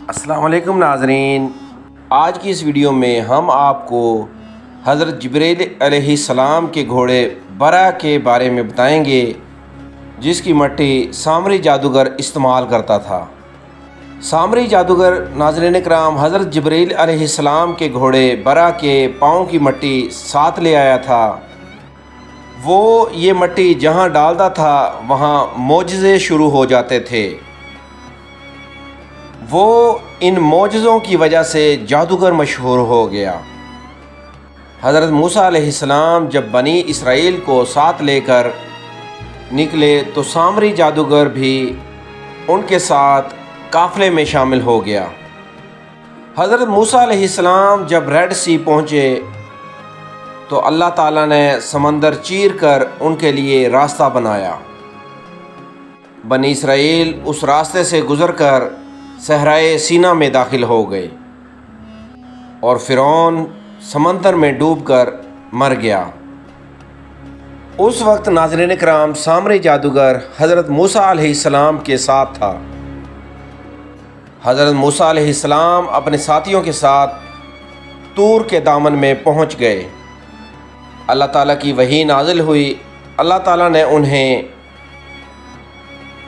अस्सलाम वालेकुम नाज़रीन, आज की इस वीडियो में हम आपको हज़रत जिब्रील अलैहिस्सलाम के घोड़े बरा के बारे में बताएंगे, जिसकी मट्टी सामरी जादूगर इस्तेमाल करता था। सामरी जादूगर नाज़रीन कराम हज़रत जिब्रील अलैहिस्सलाम के घोड़े बरा के पाँव की मट्टी साथ ले आया था। वो ये मट्टी जहाँ डालता था वहाँ मोजज़े शुरू हो जाते थे। वो इन मोजज़ों की वजह से जादूगर मशहूर हो गया। हज़रत मूसा अलैहिस्सलाम जब बनी इसराइल को साथ लेकर निकले तो सामरी जादूगर भी उनके साथ काफ़िले में शामिल हो गया। हज़रत मूसा अलैहिस्सलाम जब रेड सी पहुँचे तो अल्लाह ताला ने समंदर चीर कर उनके लिए रास्ता बनाया। बनी इसराइल उस रास्ते से गुज़रकर सहराए सीना में दाखिल हो गए और फ़िरौन समंदर में डूबकर मर गया। उस वक्त नाज़रीन कराम सामरी जादूगर हज़रत मूसा अलैहिस्सलाम के साथ था। हज़रत मूसा अलैहिस्सलाम अपने साथियों के साथ तूर के दामन में पहुंच गए। अल्लाह ताला की वही नाजिल हुई। अल्लाह ताला ने उन्हें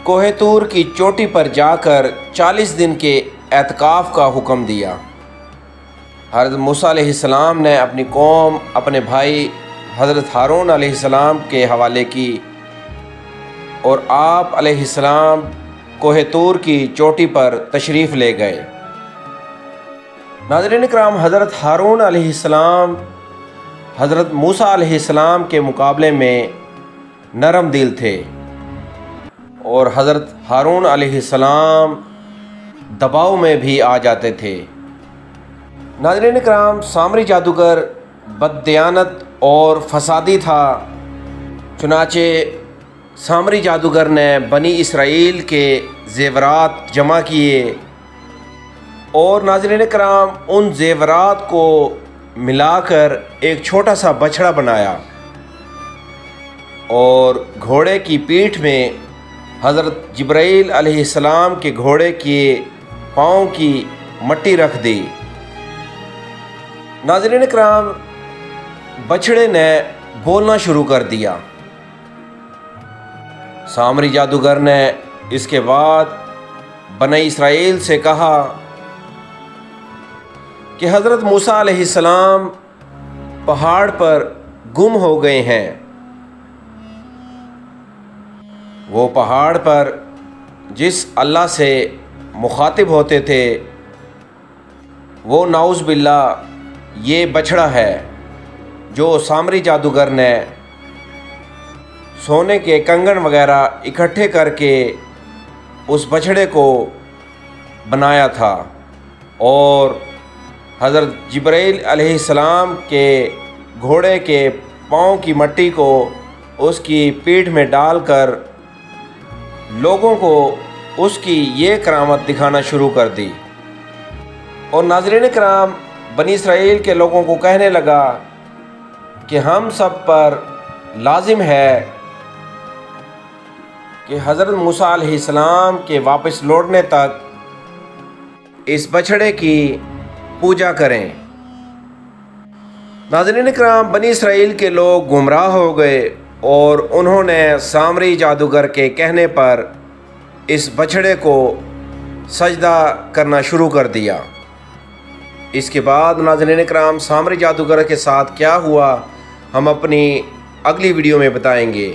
कोहे तूर की चोटी पर जाकर 40 दिन के एतकाफ़ का हुक्म दिया। हज़रत मूसा अलैहिस्सलाम ने अपनी कौम अपने भाई हज़रत हारून अलैहिस्सलाम के हवाले की और आप अलैहिस्सलाम कोहे तूर की चोटी पर तशरीफ़ ले गए। नाज़रीन कराम हज़रत हारून अलैहिस्सलाम हज़रत मूसा अलैहिस्सलाम के मुकाबले में नरम दिल थे और हज़रत हारून अलैहिस्सलाम दबाव में भी आ जाते थे। नाज़रीन कराम सामरी जादूगर बददियानत और फसादी था। चुनाचे सामरी जादूगर ने बनी इसराइल के ज़ेवरात जमा किए और नाज़रीन कराम उन ज़ेवरात को मिलाकर एक छोटा सा बछड़ा बनाया और घोड़े की पीठ में हज़रत जिब्रील अलैहिस्सलाम के घोड़े के पाँव की मट्टी रख दी। नाज़रीन कराम बछड़े ने बोलना शुरू कर दिया। सामरी जादूगर ने इसके बाद बनी इसराइल से कहा कि हज़रत मूसा अलैहिस्सलाम पहाड़ पर गुम हो गए हैं। वो पहाड़ पर जिस अल्लाह से मुखातिब होते थे वो नाउज़ बिल्लाह ये बछड़ा है जो सामरी जादूगर ने सोने के कंगन वगैरह इकट्ठे करके उस बछड़े को बनाया था और हज़रत जिब्रील अलैहिस्सलाम के घोड़े के पाँव की मट्टी को उसकी पीठ में डालकर लोगों को उसकी ये करामत दिखाना शुरू कर दी। और नाज़रीन कराम बनी इसराइल के लोगों को कहने लगा कि हम सब पर लाजिम है कि हज़रत मूसा अलैहिस्सलाम के वापस लौटने तक इस बछड़े की पूजा करें। नाज़रीन कराम बनी इसराइल के लोग गुमराह हो गए और उन्होंने सामरी जादूगर के कहने पर इस बछड़े को सजदा करना शुरू कर दिया। इसके बाद नाज़रीन कराम सामरी जादूगर के साथ क्या हुआ हम अपनी अगली वीडियो में बताएंगे।